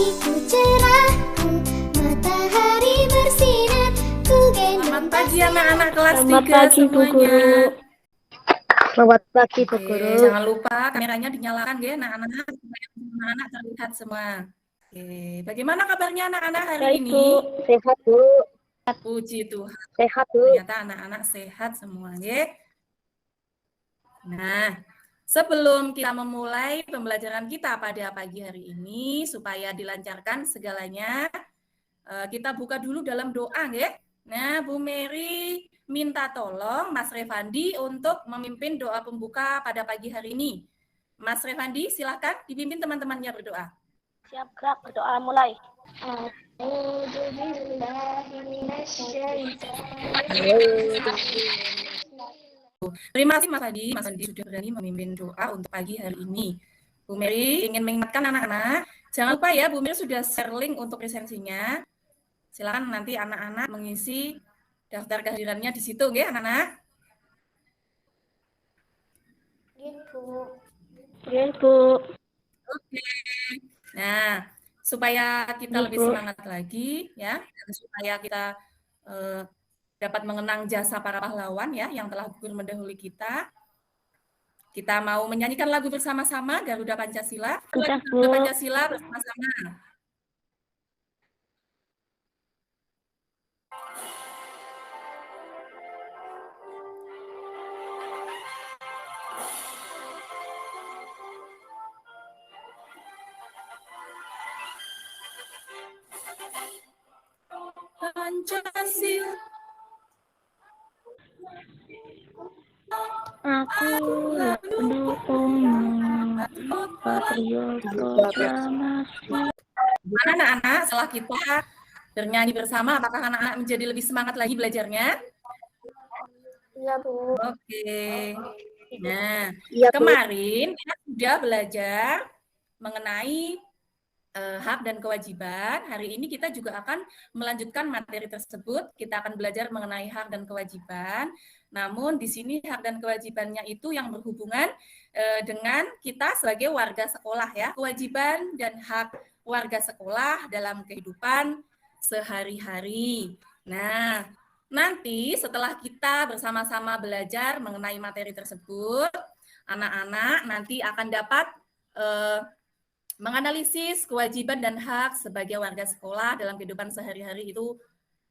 pagiku cerahku, matahari bersinar, ku gendong. Selamat pagi anak-anak kelas 3 Selamat pagi, Bu semuanya. Guru. Selamat pagi, Bu Oke, Guru. jangan lupa kameranya dinyalakan ya anak-anak supaya anak-anak terlihat semua. Oke, bagaimana kabarnya anak-anak hari Baik, ini? Bu. Sehat, Bu. Puji Tuhan, Sehat, Bu. ternyata anak-anak sehat semua ya. Nah, sebelum kita memulai pembelajaran kita pada pagi hari ini supaya dilancarkan segalanya, kita buka dulu dalam doa ya. Nah, Bu Mary minta tolong Mas Revandi untuk memimpin doa pembuka pada pagi hari ini. Mas Revandi, silahkan dipimpin teman-temannya berdoa. Siap, gerak. Berdoa mulai. Terima kasih Mas Adi. Mas Adi sudah berani memimpin doa untuk pagi hari ini. Bu Mary ingin mengingatkan anak-anak, jangan lupa ya Bu Mary sudah share link untuk presensinya. Silakan nanti anak-anak mengisi daftar kehadirannya di situ, ya anak-anak. Iya, Bu. Oke. Nah, supaya kita Iya, lebih Bu. semangat lagi, ya, dan supaya kita dapat mengenang jasa para pahlawan ya yang telah gugur mendahului kita. Kita mau menyanyikan lagu bersama-sama Garuda Pancasila. Sudah, Bu. Garuda Pancasila bersama-sama. Pancasila. Akulah pendukungmu, patriot proklamasi. Mana anak-anak setelah kita bernyanyi bersama, apakah anak-anak menjadi lebih semangat lagi belajarnya? Iya, Bu. Oke. Nah, Iya, Bu. kemarin kita sudah belajar mengenai hak dan kewajiban. Hari ini kita juga akan melanjutkan materi tersebut. Kita akan belajar mengenai hak dan kewajiban. Namun di sini hak dan kewajibannya itu yang berhubungan dengan kita sebagai warga sekolah ya. Kewajiban dan hak warga sekolah dalam kehidupan sehari-hari. Nah, nanti setelah kita bersama-sama belajar mengenai materi tersebut, anak-anak nanti akan dapat menganalisis kewajiban dan hak sebagai warga sekolah dalam kehidupan sehari-hari itu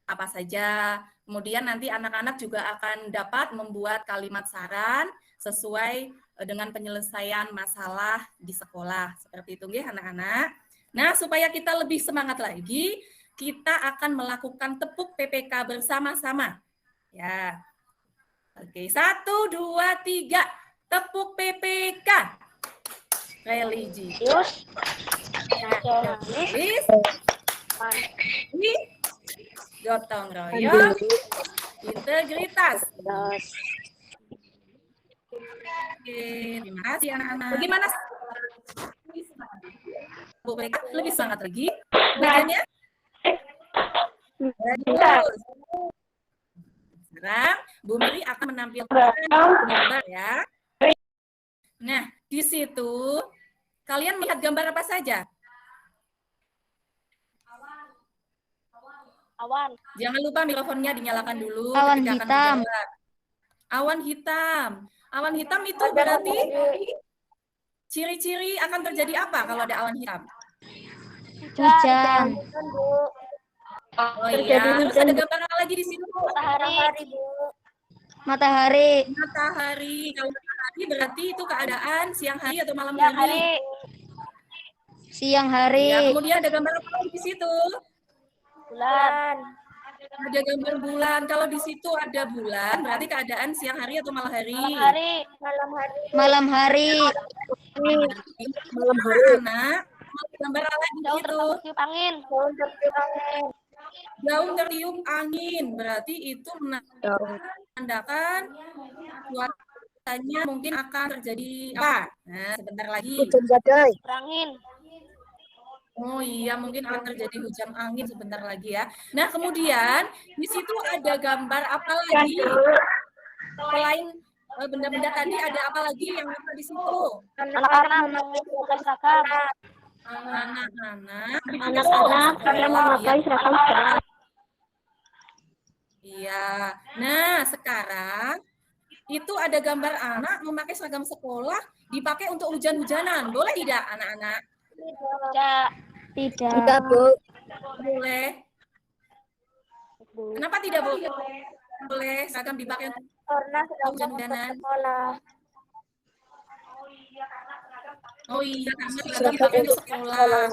apa saja. Kemudian nanti anak-anak juga akan dapat membuat kalimat saran sesuai dengan penyelesaian masalah di sekolah. Seperti itu ya anak-anak. Nah, supaya kita lebih semangat lagi, kita akan melakukan tepuk PPK bersama-sama. Ya. Oke, 1, 2, 3. Tepuk PPK. Religius, nasionalis, gotong royong, integritas. Oke, terima kasih anak-anak. Bagaimana? Bu mereka lebih semangat lagi belajarnya? Bagus. Sekarang Bu Mary akan menampilkan gambar ya. Nah, di situ kalian melihat gambar apa saja? Awan. Jangan lupa mikrofonnya dinyalakan dulu Awan ketika hitam. akan menjawab. Awan hitam. Awan hitam itu berarti ciri-ciri akan terjadi apa kalau ada awan hitam? Hujan. Oh iya, terus ada gambar apa lagi di sini? Matahari, Bu. Matahari. Matahari. Kalau matahari berarti itu keadaan siang hari atau malam hari? Siang Ya, hari. kemudian ada gambar apa lagi di situ? Bulan. Ada gambar bulan. Kalau di situ ada bulan, berarti keadaan siang hari atau malam hari? Malam hari. Malam hari. Anak, gambar apa lagi di situ? Angin. Daun tertiup angin, berarti itu menandakan cuacanya mungkin akan terjadi apa? Nah, sebentar lagi. Hujan badai. Angin. Oh iya, mungkin akan terjadi hujan angin sebentar lagi ya. Nah, kemudian di situ ada gambar apa lagi? Selain benda-benda tadi, ada apa lagi yang ada di situ? Anak-anak memakai seragam. anak-anak Anak-anak yang memakai seragam sekolah. Iya. Nah, sekarang itu ada gambar anak memakai seragam sekolah dipakai untuk hujan-hujanan. Boleh tidak, anak-anak? Tidak. Tidak. Bu. Boleh. Kenapa tidak boleh? Boleh seragam dipakai untuk Karena seragam hujan-hujanan. sekolah. Oh iya, karena seragam dipakai untuk sekolah.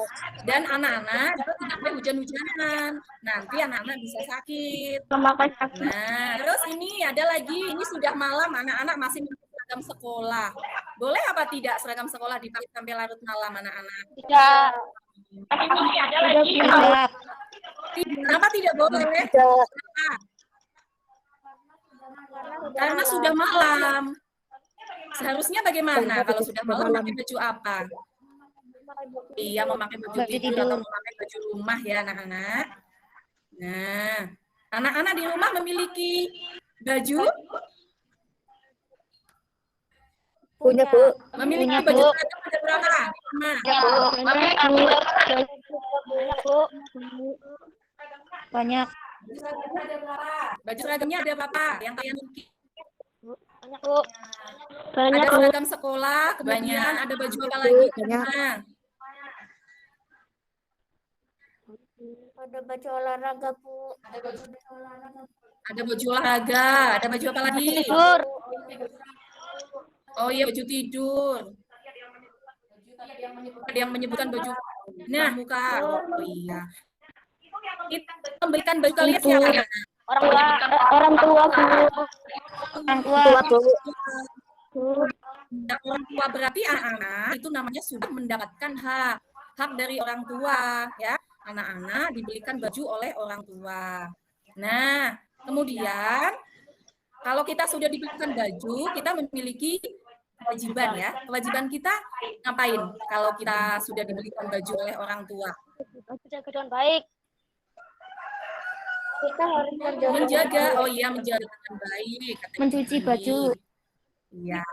Dan anak-anak juga tidak boleh hujan-hujanan. Nanti anak-anak bisa sakit. Memakai seragam. Nah, terus ini ada lagi, ini sudah malam, anak-anak masih memakai seragam sekolah. Boleh apa tidak seragam sekolah dipakai sampai larut malam, anak-anak? Tidak. Ada lagi. Tidak. Kenapa tidak boleh? Karena sudah malam. Seharusnya bagaimana kalau sudah malam pakai baju apa? Iya, memakai baju tidur atau memakai baju rumah ya, anak-anak. Nah, anak-anak di rumah memiliki baju? Punya, Bu. Memiliki Punya, baju Bu. seragam ada berapa? Nah, Banyak. baju seragamnya ada berapa? Yang kalian miliki? Banyak, Bu. Ada seragam sekolah, kemudian ada baju apa lagi? Nah, Ada baju olahraga, Bu. ada baju olahraga, ada baju apa lagi? Tidur. Oh iya, baju tidur. Ada yang menyebutkan baju muka. Oh iya. Kita memberikan baju kalian siapa? Orang tua. Orang tua, Bu. Orang tua. Nah, orang tua berarti anak-anak itu namanya sudah mendapatkan hak dari orang tua, ya. Anak-anak dibelikan baju oleh orang tua. Nah, kemudian kalau kita sudah dibelikan baju, kita memiliki kewajiban ya. Kewajiban kita ngapain kalau kita sudah dibelikan baju oleh orang tua? Jaga dengan baik. Kita harus Menjaga, oh iya, menjaga dengan baik. katanya Mencuci tadi. baju. Iya.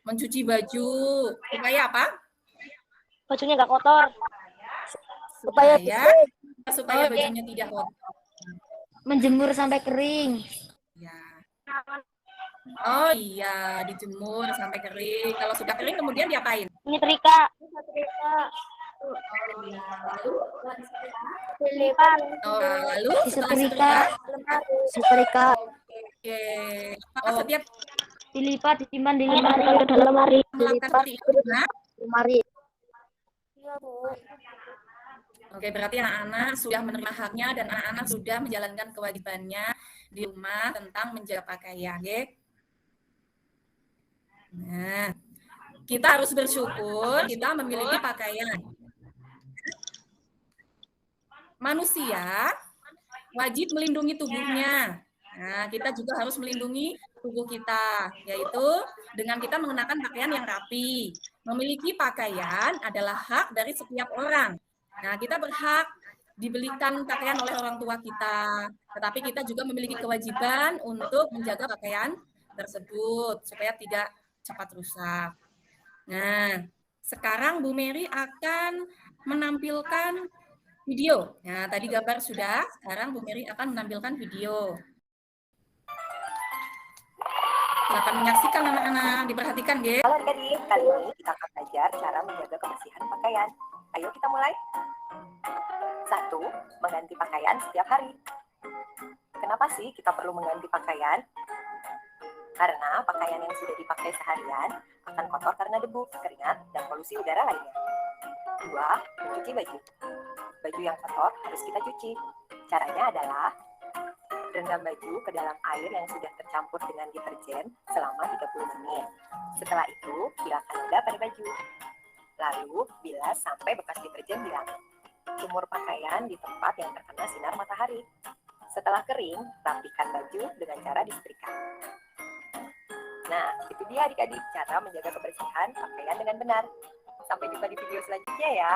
Mencuci baju. Supaya apa? bajunya nggak kotor. Supaya bajunya tidak kotor. Menjemur sampai kering. Ya. Oh iya, dijemur sampai kering. Kalau sudah kering kemudian diapain? Nyetrika. Dilipat. Oh, lalu setelah Disetrika. setrika, Setrika. oke. Apakah setiap Dilipat, disimpan di Ke lemari. dalam lemari. melakukan seperti itu? Nah, Lemari. Iya, Bu. oke, berarti anak-anak sudah menerima haknya dan anak-anak sudah menjalankan kewajibannya di rumah tentang menjaga pakaian, ya. Nah, kita harus bersyukur kita memiliki pakaian. Manusia wajib melindungi tubuhnya. Nah, kita juga harus melindungi tubuh kita, yaitu dengan kita mengenakan pakaian yang rapi. Memiliki pakaian adalah hak dari setiap orang. Nah, kita berhak dibelikan pakaian oleh orang tua kita, tetapi kita juga memiliki kewajiban untuk menjaga pakaian tersebut supaya tidak cepat rusak. Nah, sekarang Bu Mary akan menampilkan video. Nah, tadi gambar sudah, sekarang Bu Mary akan menampilkan video. Silakan menyaksikan anak-anak, diperhatikan, Ge. Halo adik-adik, kali ini kita akan belajar cara menjaga kebersihan pakaian. Ayo kita mulai. 1. Mengganti pakaian setiap hari. Kenapa sih kita perlu mengganti pakaian? Karena pakaian yang sudah dipakai seharian akan kotor karena debu, keringat, dan polusi udara lainnya. 2. Mencuci baju. Baju yang kotor harus kita cuci. Caranya adalah rendam baju ke dalam air yang sudah tercampur dengan deterjen selama 30 menit. Setelah itu, bilakan noda pada baju. Lalu, bilas sampai bekas deterjen hilang. Jemur pakaian di tempat yang terkena sinar matahari. Setelah kering, rapikan baju dengan cara disetrika. Nah, itu dia adik-adik cara menjaga kebersihan pakaian dengan benar. Sampai jumpa di video selanjutnya ya.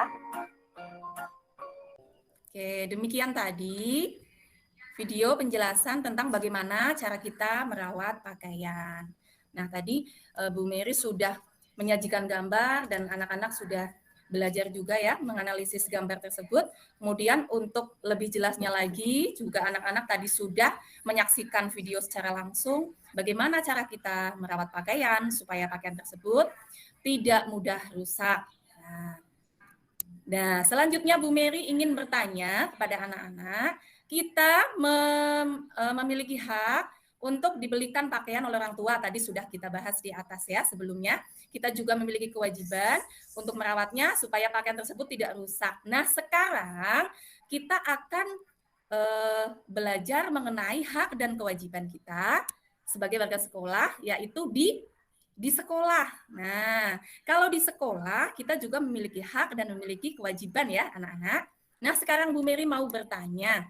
Oke, demikian tadi video penjelasan tentang bagaimana cara kita merawat pakaian. Nah, tadi Bu Mary sudah menyajikan gambar dan anak-anak sudah belajar juga ya menganalisis gambar tersebut. Kemudian untuk lebih jelasnya lagi juga anak-anak tadi sudah menyaksikan video secara langsung bagaimana cara kita merawat pakaian supaya pakaian tersebut tidak mudah rusak. Nah, selanjutnya Bu Mary ingin bertanya kepada anak-anak, kita memiliki hak untuk dibelikan pakaian oleh orang tua. Tadi sudah kita bahas di atas ya sebelumnya. Kita juga memiliki kewajiban untuk merawatnya supaya pakaian tersebut tidak rusak. Nah, sekarang kita akan belajar mengenai hak dan kewajiban kita sebagai warga sekolah, yaitu di sekolah. Nah, kalau di sekolah kita juga memiliki hak dan memiliki kewajiban ya anak-anak. Nah, sekarang Bu Mary mau bertanya,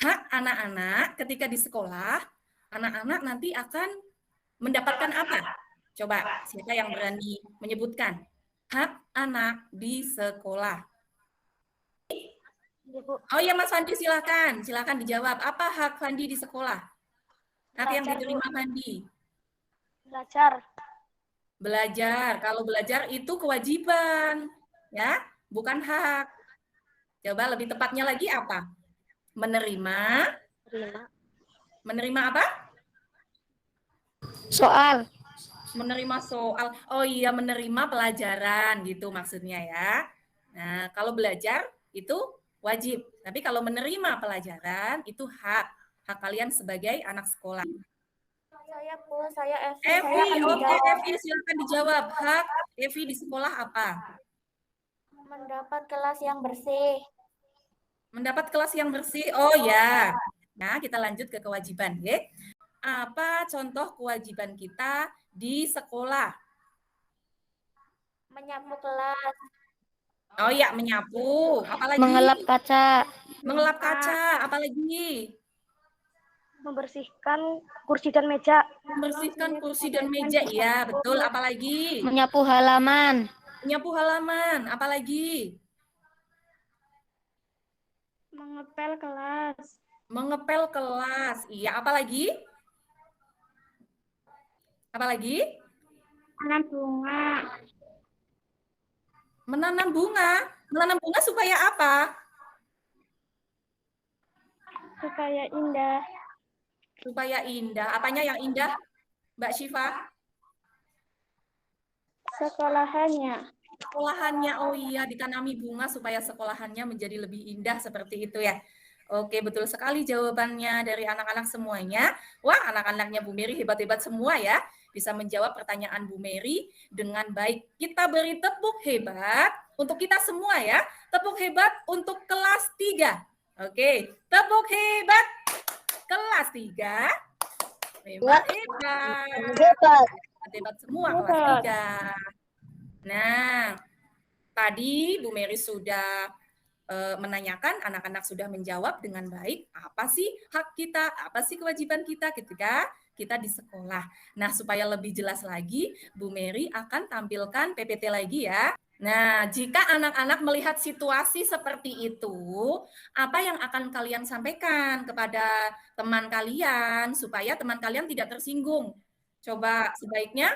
hak anak-anak ketika di sekolah, anak-anak nanti akan mendapatkan apa? Coba, siapa yang berani menyebutkan? Hak anak di sekolah. Oh iya Mas Fandi, silakan dijawab. Apa hak Fandi di sekolah? Hak yang diterima Fandi? Belajar. Belajar. Kalau belajar itu kewajiban, ya, bukan hak. Coba lebih tepatnya lagi apa? Menerima. Menerima apa? Soal. Menerima soal. Oh iya, menerima pelajaran gitu maksudnya ya. Nah, kalau belajar itu wajib. Tapi kalau menerima pelajaran itu hak. Hak kalian sebagai anak sekolah. Saya Evi, oke Evi silakan dijawab. Hak Evi di sekolah apa? mendapat kelas yang bersih. Mendapat kelas yang bersih. Oh ya. Nah, kita lanjut ke kewajiban, ya. Apa contoh kewajiban kita di sekolah? Menyapu kelas. Oh ya, menyapu. Apalagi? Mengelap kaca. Mengelap kaca. Apalagi? Membersihkan kursi dan meja. Membersihkan kursi dan meja. Iya, betul. Apalagi? Menyapu halaman. Menyapu halaman. Apalagi? Mengepel kelas. Mengepel kelas. Iya, apalagi? Apalagi? Menanam bunga. Menanam bunga. Menanam bunga supaya apa? Supaya indah. Supaya indah. Apanya yang indah, Mbak Syifa? Sekolahannya. Sekolahannya, oh iya, ditanami bunga supaya sekolahannya menjadi lebih indah seperti itu ya. Oke, betul sekali jawabannya dari anak-anak semuanya. Wah, anak-anaknya Bu Mary hebat-hebat semua ya. Bisa menjawab pertanyaan Bu Mary dengan baik. Kita beri tepuk hebat untuk kita semua ya. Tepuk hebat untuk kelas 3. Oke, tepuk hebat kelas 3. Hebat. Hebat semua kelas 3. Nah, tadi Bu Mary sudah menanyakan, anak-anak sudah menjawab dengan baik, apa sih hak kita, apa sih kewajiban kita ketika kita di sekolah. Nah, supaya lebih jelas lagi, Bu Mary akan tampilkan PPT lagi ya. Nah, jika anak-anak melihat situasi seperti itu, apa yang akan kalian sampaikan kepada teman kalian supaya teman kalian tidak tersinggung? Coba sebaiknya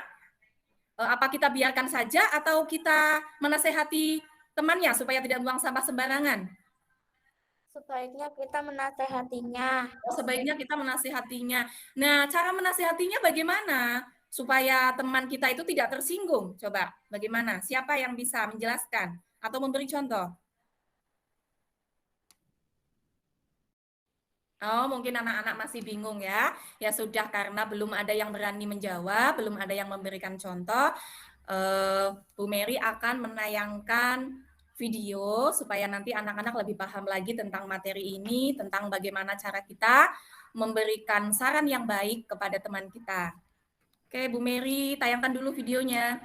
apa kita biarkan saja atau kita menasehati temannya supaya tidak buang sampah sembarangan? Sebaiknya kita menasehatinya. Sebaiknya kita menasehatinya. Nah, cara menasehatinya bagaimana? Supaya teman kita itu tidak tersinggung. Coba, bagaimana? Siapa yang bisa menjelaskan atau memberi contoh? Oh, mungkin anak-anak masih bingung ya. Ya sudah, karena belum ada yang berani menjawab, belum ada yang memberikan contoh, Bu Mary akan menayangkan video supaya nanti anak-anak lebih paham lagi tentang materi ini, tentang bagaimana cara kita memberikan saran yang baik kepada teman kita. Oke, Bu Mary, tayangkan dulu videonya.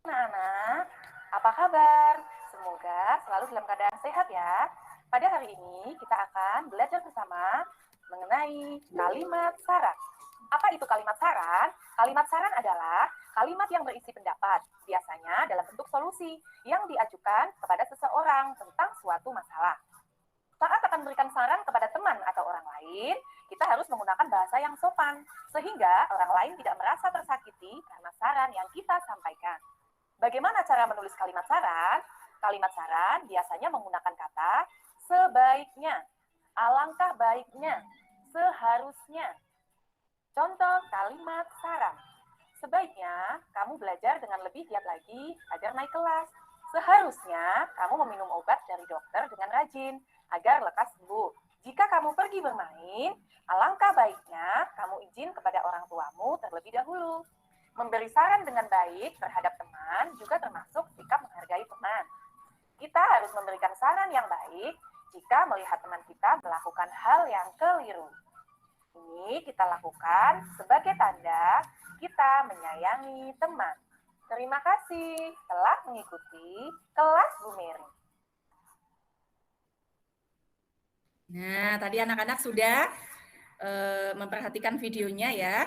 Anak-anak, apa kabar? Semoga selalu dalam keadaan sehat ya. Pada hari ini kita akan belajar bersama mengenai kalimat saran. Apa itu kalimat saran? Kalimat saran adalah kalimat yang berisi pendapat, biasanya dalam bentuk solusi yang diajukan kepada seseorang tentang suatu masalah. Saat akan memberikan saran kepada teman atau orang lain, kita harus menggunakan bahasa yang sopan, sehingga orang lain tidak merasa tersakiti karena saran yang kita sampaikan. Bagaimana cara menulis kalimat saran? Kalimat saran biasanya menggunakan kata sebaiknya, alangkah baiknya, seharusnya. Contoh kalimat saran. Sebaiknya kamu belajar dengan lebih giat lagi agar naik kelas. Seharusnya kamu meminum obat dari dokter dengan rajin agar lekas sembuh. Jika kamu pergi bermain, alangkah baiknya kamu izin kepada orang tuamu terlebih dahulu. Memberi saran dengan baik terhadap teman juga termasuk sikap menghargai teman. Kita harus memberikan saran yang baik jika melihat teman kita melakukan hal yang keliru. Ini kita lakukan sebagai tanda kita menyayangi teman. Terima kasih telah mengikuti kelas Bu Mary. Nah, tadi anak-anak sudah memperhatikan videonya ya.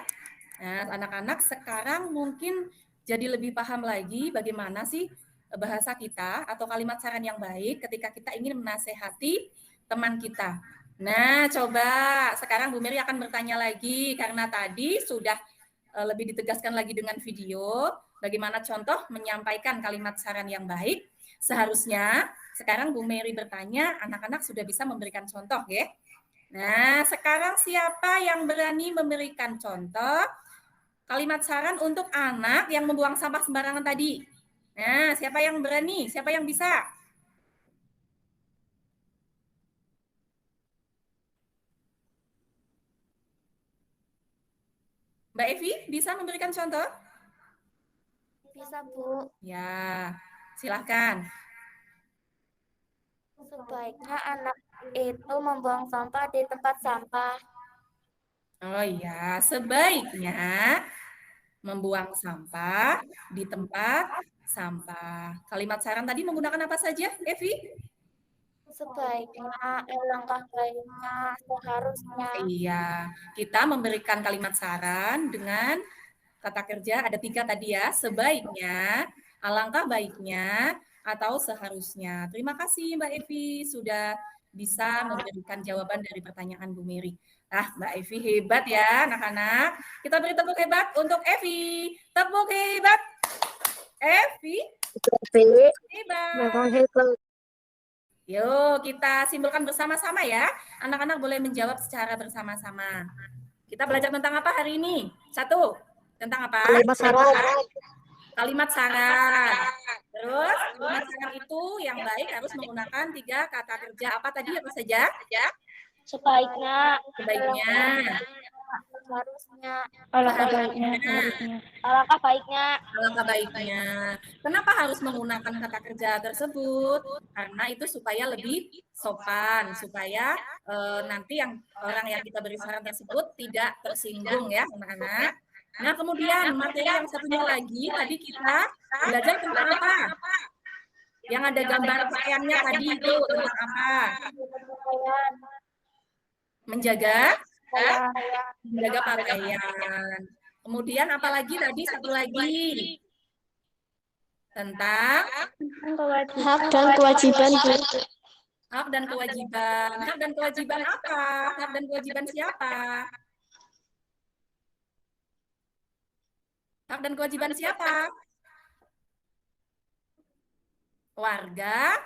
Nah, anak-anak sekarang mungkin jadi lebih paham lagi bagaimana sih bahasa kita atau kalimat saran yang baik ketika kita ingin menasehati teman kita. Nah, coba sekarang Bu Mary akan bertanya lagi karena tadi sudah lebih ditegaskan lagi dengan video bagaimana contoh menyampaikan kalimat saran yang baik. Seharusnya sekarang Bu Mary bertanya, anak-anak sudah bisa memberikan contoh ya. Nah, sekarang siapa yang berani memberikan contoh kalimat saran untuk anak yang membuang sampah sembarangan tadi? Nah, siapa yang berani? Siapa yang bisa? Mbak Evi, bisa memberikan contoh? Bisa, Bu. Ya, silahkan. Sebaiknya anak itu membuang sampah di tempat sampah. Oh iya, sebaiknya membuang sampah di tempat sampah. Kalimat saran tadi menggunakan apa saja, Evi? Sebaiknya, alangkah baiknya, seharusnya. Iya, kita memberikan kalimat saran dengan kata kerja ada 3 tadi ya, sebaiknya, alangkah baiknya, atau seharusnya. Terima kasih Mbak Evi sudah bisa memberikan jawaban dari pertanyaan Bu Mary. Mbak Evi hebat ya anak-anak. Kita beri tepuk hebat untuk Evi. Tepuk hebat. Evi. Hebat. Yuk kita simpulkan bersama-sama ya. Anak-anak boleh menjawab secara bersama-sama. Kita belajar tentang apa hari ini? 1. Tentang apa? Kalimat saran. Terus kalimat saran itu yang baik harus menggunakan 3 kata kerja. Apa tadi apa saja? Sebaiknya, Sebaiknya, seharusnya, alangkah baiknya. baiknya. Kenapa harus menggunakan kata kerja tersebut? Karena itu supaya lebih sopan, supaya nanti orang yang kita beri saran tersebut tidak tersinggung ya anak-anak. Nah, kemudian materi yang satunya lagi, tadi kita belajar tentang apa? Yang ada gambar pakaiannya tadi itu tentang apa? Menjaga pakaian. Kemudian apalagi tadi satu lagi? Tentang Hak dan kewajiban, Bu. hak dan kewajiban. Hak dan kewajiban apa? Hak dan kewajiban siapa? Hak dan kewajiban siapa? Warga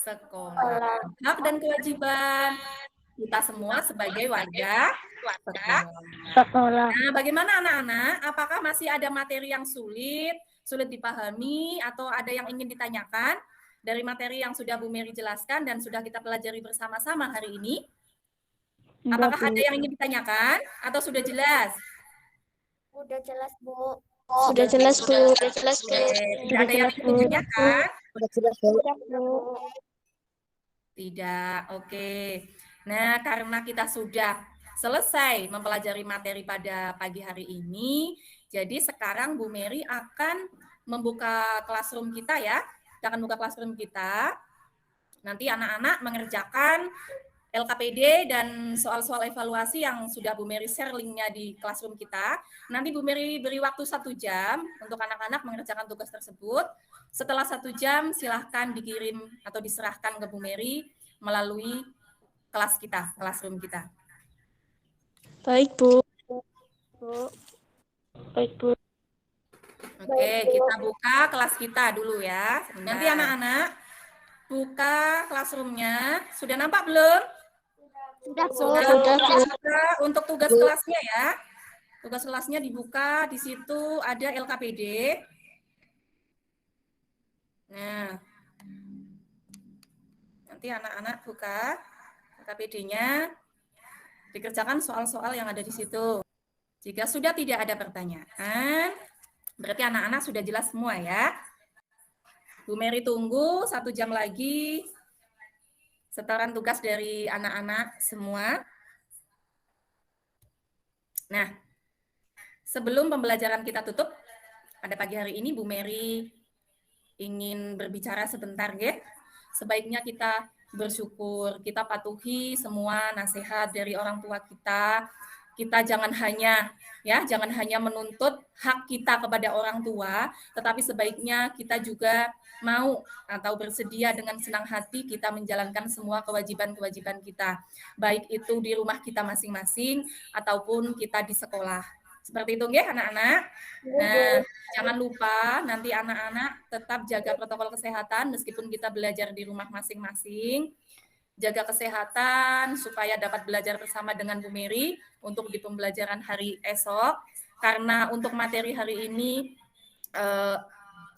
sekolah. Hak dan kewajiban kita semua sebagai warga sekolah. Nah, bagaimana anak-anak? Apakah masih ada materi yang sulit dipahami, atau ada yang ingin ditanyakan dari materi yang sudah Bu Mary jelaskan dan sudah kita pelajari bersama-sama hari ini? Apakah ada yang ingin ditanyakan atau sudah jelas? Sudah jelas, Bu. Sudah jelas, Bu. Tidak ada yang ingin ditanyakan? Sudah, Bu. Tidak, oke. Nah, karena kita sudah selesai mempelajari materi pada pagi hari ini, jadi sekarang Bu Mary akan membuka classroom kita ya. Kita akan buka classroom kita. Nanti anak-anak mengerjakan LKPD dan soal-soal evaluasi yang sudah Bu Mary share linknya di classroom kita. Nanti Bu Mary beri waktu 1 jam untuk anak-anak mengerjakan tugas tersebut. Setelah 1 jam, silahkan dikirim atau diserahkan ke Bu Mary melalui kelas kita, classroom kita. Baik, Bu. Bu. Baik, Bu. Oke, kita buka kelas kita dulu ya. Nanti anak-anak buka classroom-nya. Sudah nampak belum? Sudah, Bu. Sudah. Untuk tugas kelasnya ya. Tugas kelasnya dibuka, di situ ada LKPD. Nah, nanti anak-anak buka LKPD-nya, dikerjakan soal-soal yang ada di situ. Jika sudah tidak ada pertanyaan, berarti anak-anak sudah jelas semua ya. Bu Mary tunggu 1 jam lagi setoran tugas dari anak-anak semua. Nah, sebelum pembelajaran kita tutup, pada pagi hari ini Bu Mary ingin berbicara sebentar ya. Sebaiknya kita bersyukur, kita patuhi semua nasihat dari orang tua kita. Kita jangan hanya menuntut hak kita kepada orang tua, tetapi sebaiknya kita juga mau atau bersedia dengan senang hati kita menjalankan semua kewajiban-kewajiban kita, baik itu di rumah kita masing-masing ataupun kita di sekolah. Seperti itu ya anak-anak. Nah, jangan lupa nanti anak-anak tetap jaga protokol kesehatan meskipun kita belajar di rumah masing-masing. Jaga kesehatan supaya dapat belajar bersama dengan Bu Mary untuk di pembelajaran hari esok. Karena untuk materi hari ini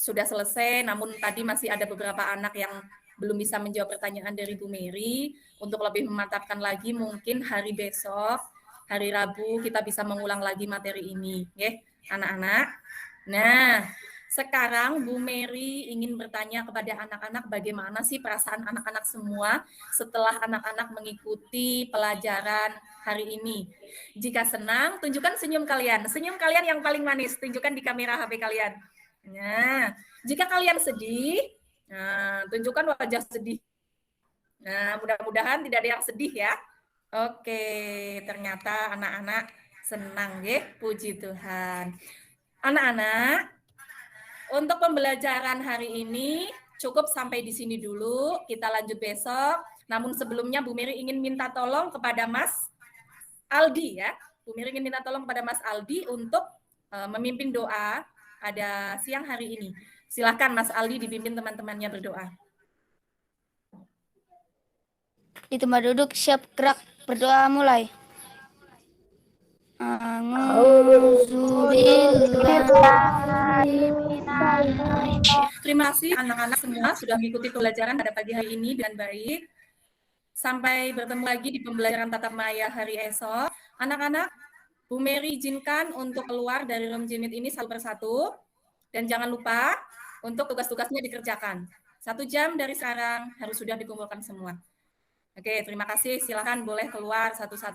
sudah selesai, namun tadi masih ada beberapa anak yang belum bisa menjawab pertanyaan dari Bu Mary. Untuk lebih memantapkan lagi mungkin hari besok, hari Rabu kita bisa mengulang lagi materi ini, ya, anak-anak. Nah, sekarang Bu Mary ingin bertanya kepada anak-anak bagaimana sih perasaan anak-anak semua setelah anak-anak mengikuti pelajaran hari ini. Jika senang, tunjukkan senyum kalian. Senyum kalian yang paling manis, tunjukkan di kamera HP kalian. Nah, jika kalian sedih, tunjukkan wajah sedih. Nah, mudah-mudahan tidak ada yang sedih ya. Oke, ternyata anak-anak senang ya, puji Tuhan. Anak-anak, untuk pembelajaran hari ini cukup sampai di sini dulu, kita lanjut besok. Namun sebelumnya Bu Mary ingin minta tolong kepada Mas Aldi ya. Bu Mary ingin minta tolong kepada Mas Aldi untuk memimpin doa pada siang hari ini. Silakan Mas Aldi dipimpin teman-temannya berdoa. Di tempat duduk siap gerak, berdoa mulai. Terima kasih anak-anak semua sudah mengikuti pembelajaran pada pagi hari ini dengan baik. Sampai bertemu lagi di pembelajaran tatap maya hari esok. Anak-anak, Bu Mary izinkan untuk keluar dari room Jimit ini satu persatu. Dan jangan lupa untuk tugas-tugasnya dikerjakan. 1 jam dari sekarang harus sudah dikumpulkan semua. Oke, terima kasih. Silakan boleh keluar satu-satu.